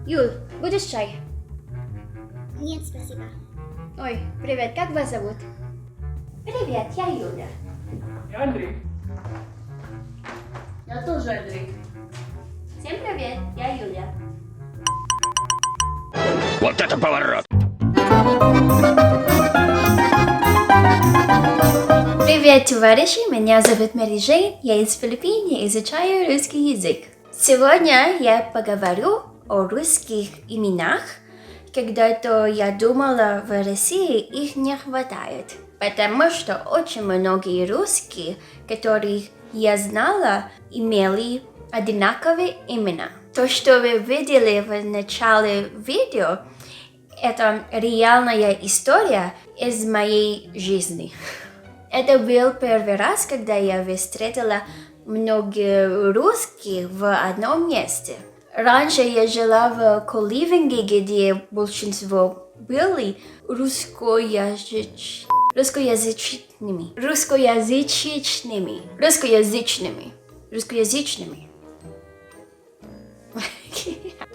Юль, будешь чай? Нет, спасибо. Ой, привет, как вас зовут? Привет, я Юля. Я Андрей. Я тоже Андрей. Всем привет, я Юля. Вот это поворот! Привет, товарищи, меня зовут Мэри Жейн, я из Филиппин, я изучаю русский язык. Сегодня я поговорю о русских именах. Когда-то я думала, в России их не хватает, потому что очень многие русские, которых я знала, имели одинаковые имена. То, что вы видели в начале видео, это реальная история из моей жизни. Это был первый раз, когда я встретила много русских в одном месте. Раньше я жила в Коливинге, где большинство были русскоязычными.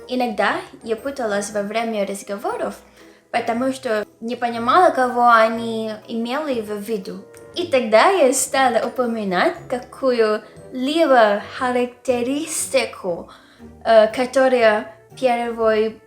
Иногда я путалась во время разговоров, потому что не понимала, кого они имели в виду. И тогда я стала упоминать какую-либо характеристику, которая первой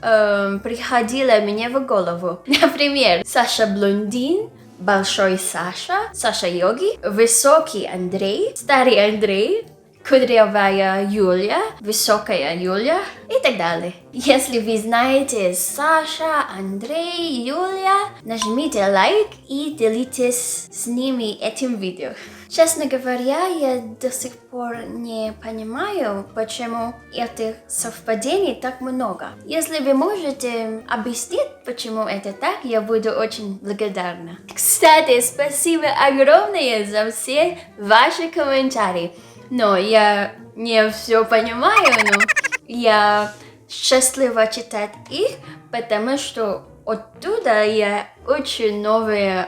приходила мне в голову. Например, Саша Блондин, Большой Саша, Саша Йоги, Высокий Андрей, Старый Андрей, Кудрявая Юля, Высокая Юля и так далее. Если вы знаете Саша, Андрей, Юля, нажмите лайк и делитесь с ними этим видео. Честно говоря, я до сих пор не понимаю, почему этих совпадений так много. Если вы можете объяснить, почему это так, я буду очень благодарна. Кстати, спасибо огромное за все ваши комментарии. Но я не все понимаю, но я счастлива читать их, потому что оттуда я учу новые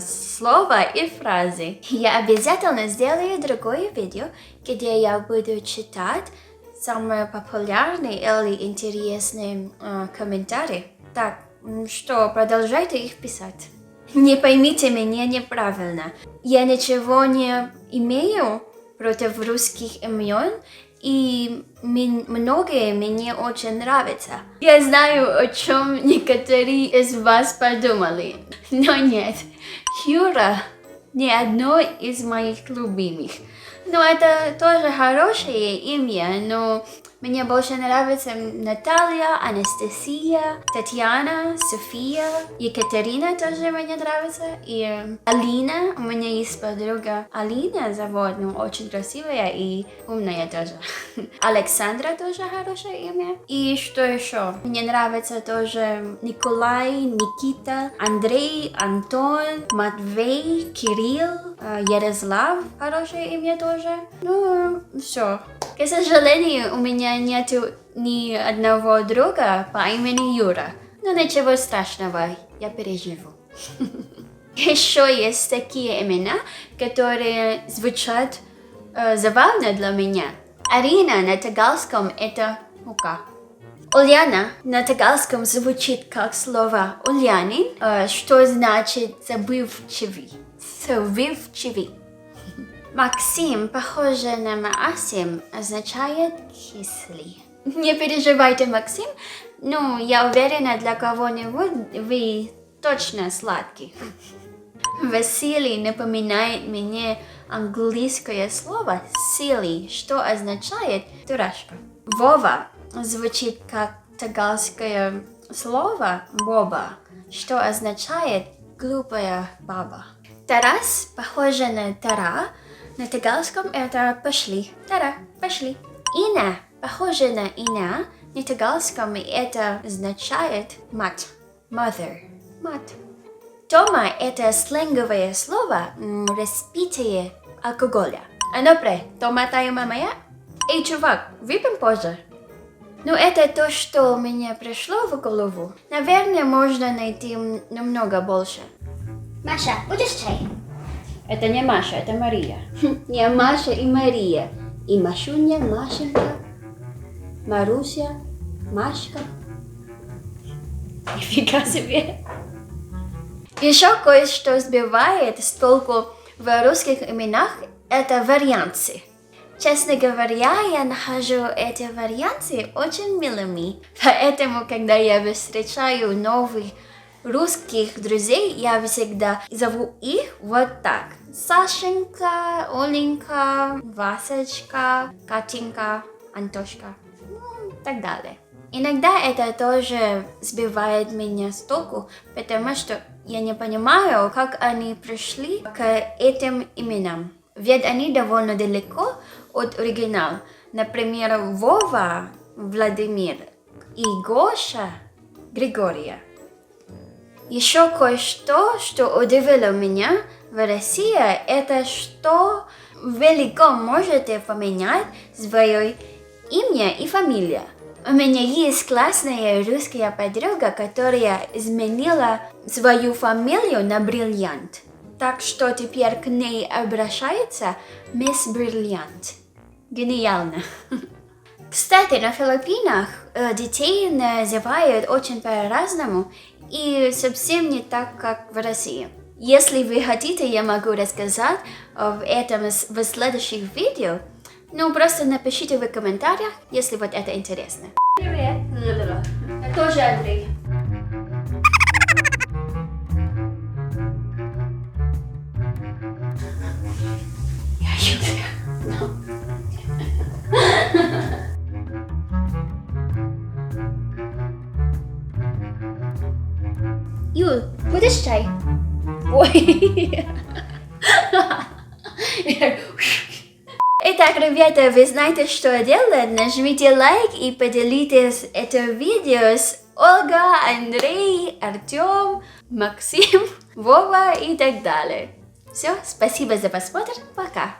слова и фразы. Я обязательно сделаю другое видео, где я буду читать самые популярные или интересные комментарии. Так что продолжайте их писать. Не поймите меня неправильно. Я ничего не имею против русских имен, и многие мне очень нравятся. Я знаю, о чем некоторые из вас подумали, но нет, Юра не одно из моих любимых. Но это тоже хорошее имя, но мне больше нравятся Наталья, Анастасия, Татьяна, София, Екатерина тоже мне нравится, и Алина, у меня есть подруга Алина зовут, ну очень красивая и умная тоже. Александра тоже хорошее имя. И что еще? Мне нравится тоже Николай, Никита, Андрей, Антон, Матвей, Кирилл, Ярослав, хорошее имя тоже. Ну, все. К сожалению, у меня нету ни одного друга по имени Юра. Но ничего страшного, я переживу. Еще есть такие имена, которые звучат забавно для меня. Арина на тагалском это мука. Ульяна на тагалском звучит как слово ульянин, что значит забывчивый. Максим, похоже на Максим, означает кислый. Не переживайте, Максим, ну, я уверена, для кого-нибудь вы точно сладкий. Василий напоминает мне английское слово silly, что означает дурашка. Вова звучит как тагалское слово боба, что означает глупая баба. Тарас похоже на тара. На тагалском это пошли. Тара, пошли. Ина похоже на ина. На тагалском это означает мать. Mother. Мать. Тома это сленговое слово распитие алкоголя. А ну-пре, тома таю мамая? Эй, чувак, выпьем позже. Ну, это то, что мне пришло в голову. Наверное, можно найти намного больше. Маша, будешь чай? Это не Маша, это Мария. Не Маша и Мария. И Машуня, Машенька, Маруся, Машка. Нифига себе. Еще кое-что сбивает с толку в русских именах – это варианты. Честно говоря, я нахожу эти варианты очень милыми. Поэтому, когда я встречаю новых русских друзей, я всегда зову их вот так. Сашенька, Оленька, Васечка, Катенька, Антошка, и так далее. Иногда это тоже сбивает меня с толку, потому что я не понимаю, как они пришли к этим именам. Ведь они довольно далеко от оригинала. Например, Вова, Владимир и Гоша, Григория. Еще кое-что, что удивило меня в России, это что вы легко можете поменять свое имя и фамилию. У меня есть классная русская подруга, которая изменила свою фамилию на Бриллиант. Так что теперь к ней обращается мисс Бриллиант. Гениально. Кстати, на Филиппинах детей называют очень по-разному и совсем не так, как в России. Если вы хотите, я могу рассказать об этом в следующих видео. Ну, просто напишите в комментариях, если вот это интересно. Привет. Я тоже Андрей. Я Юлия. Юль, будешь чай? Ой. Итак, ребята, вы знаете, что делать. Нажмите лайк и поделитесь этим видео с Ольгой, Андрей, Артем, Максим, Вова и так далее. Все, спасибо за просмотр. Пока.